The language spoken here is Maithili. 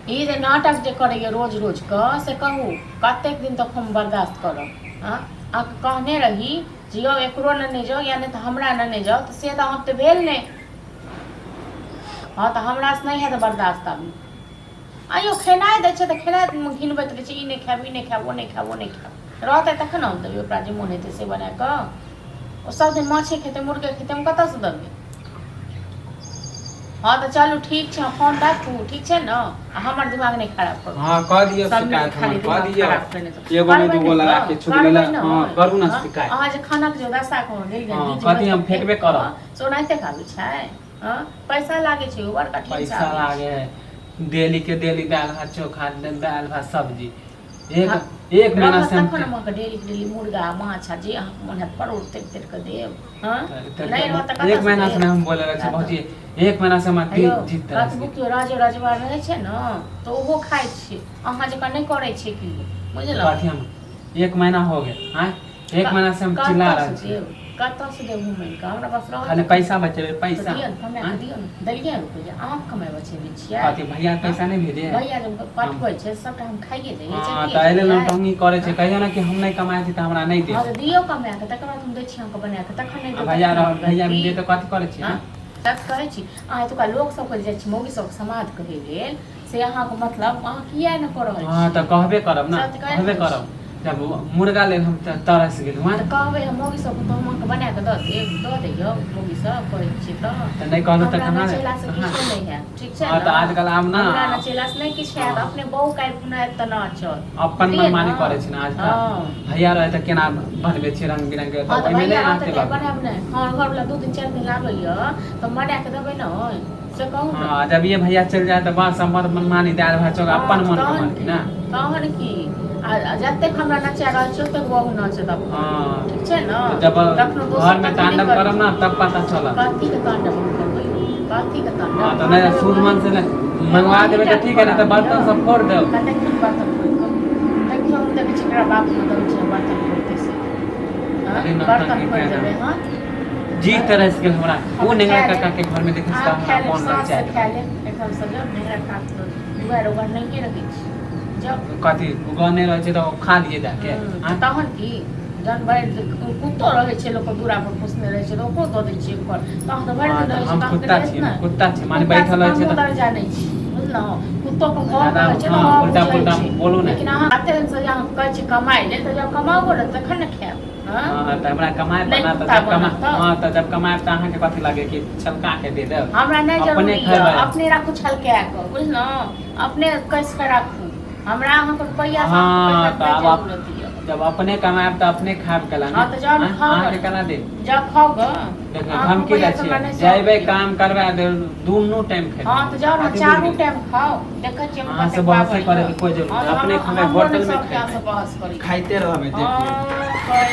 ई जे नाटक जे करैए रोज रोज क से कहू कतेक दिन तक हम बर्दाश्त करब। हाँ कहने रही जे यौ एकरो नेने जाओ या नहीं तो हमरा नेने जाओ, तो से तो हम तो भेल नहीं। हाँ तो हमरा से नहीं है तो बर्दाश्त अभी। आइयो खेनाइ दै छै तो खेनाइ घिनबैत रहै छै, ई नहीं खाएब, ई नहीं खाएब, वो नहीं खाएब, वो नहीं खाएब। रहतै तखन हम देबै ओकरा जे मोन हेतै से बना कऽ। ओ सब दिन माछे खेतै मुर्गे खेतै, हम कतऽ से देबै। हाँ तो चलू ठीक छै, फोन राखू ठीक छै न, हमर दिमाग नहीं खराब करू। हां कह दियौ शिकायत, हम कह दियौ एगो नहीं दूगो लगा के छुगलेला। हां करू ना शिकायत। अहाँ जे खाना के जे दशा कहू दे हां कथि हम फेकबे करब। सोनाइते खाबे छै। हां पैसा लागे छै ओवर कठिन पैसा लागे है, डेली के डेली दाल भात चोखा, दाल भात सब्जी। एक महीना से हम तखन डेली मुर्गा माछ जे अहाँ मन है परोड़ तेर तेर के देब। हां नहीं रहत त एक महीना से हम बोले रहे भौजी, एक महीना से हम जीत रहे छी। बुकियो राजे रजवार रहे छै न तो ओहो खाइ छी, अहाँ जका नहीं करे छी कि बुझलौ। कथि हम एक महीना हो गए। हां एक महीना से हम चिल्ला रहे छी। कतऽ से देब घुमै का, हमरा पास रह खाली पैसा बचेबे पैसा। दियौ कमा के दियौ न, दैलिए रुपया अहाँ कमाय बचेबे छियै। कथि भैया पैसा नहीं भेजे। भैया जब पठबै छै सबटा हम खाइए दै छै। हां त एले लौटंगी करे छै, कहियो ना कि हम नहीं कमाए छी त हमरा नहीं दे। हां त दियौ कमा के तकर बाद हम दै छी अहाँके बना के, तखन नहीं भैया दे त कथि करे छी। तब कहै छी अहाँ एतुका लोक सब के जाइ छी मौगी सब समाद कहै लेल से अहाँ के मतलब अहाँ किया न कर रहल छी। हां त कहबे करब ना, कहबे करब। जब मुर्गा ले हम तरस गेल हुआ त कहबै हम मौगी सब तो हम के बना के द देब, द दियौ मौगी सब कहै छी त नहीं कहलो त कहां चेला से किछ नहीं है ठीक छै। हां त आजकल आब ना हमरा चेला से नहीं किछ है, अपने बहु काल पुना त ना चल अपन मनमानी करे छी ना आजकल। भैया रहे त केना बनबे छी रंग बिरंग के, त ओइ में नहीं आते बा बनाब नहीं। हां घर वाला 2 दिन 4 दिन लागैया त बना के देबै न से कहू। हां जब ये भैया चल जाए त बस हमर मनमानी दाल भात चोखा अपन मन के मन की ना कहन की जते हमरा नचा रहल छै ओते बहु नचत अपन। हां ठीक छै न। जब घर में तांडव करब ना तब पता चलत कथि के तांडव करबै, कथि के तांडव। हां त नहीं सूद मन से मंगवा देबे त ठीक है ना, त बर्तन सब फोड़ देब। कते के बर्तन फोड़ के देखियो हम देख चिकरा बाप न दम छै बर्तन फोड़ते से। हां बर्तन फोड़ देबै। हां जी तरह से हमरा वो नेंगरा काका के घर में देखे सा हमरा कौन लग जाए। खा ले एकदम सब नेंगरा काका दुआर ओगर नहीं रखै छी। जब कथि उगने रहे छै त खा लिए जाके। हां तहन की जन भरि कुत्तो रहे छै लोक दूरा पर पोसने रहे छै त ओको द दै छै पर तहन त भरि दिन रहे छै। हम कुत्ता छी माने बैठल रहे छै त जानै छी बुझलौ कुत्तो को घर रहे छै त उल्टा पुल्टा बोलू ना। लेकिन अहाँ कते दिन से अहाँ कहै छी कमाई ले त जब कमाओ न तखन न खाएब। हां त हमरा कमाए बना त जब कमा हां त जब कमाए त अहाँ के कथि लागे कि छलका के दे देब। हमरा नहीं जरूरी है, अपने राखू छलका के बुझलौ, अपने कैस के राखू। हमरा अहाँ के रुपया से जरूरत है। जब अपने कमाएब त अपने खाएब कला ना। हां त जाओ खाओ अहाँ के कना दे जा खाओ ग। देखो हम की छै जाइबे काम करबा दे दुनू टाइम खाए। हां त जाओ ना चारों टाइम खाओ देखै छी हम कते बहस करे के कोई जरूरत अपने खाए बोतल में खाइते रहबे देख। हां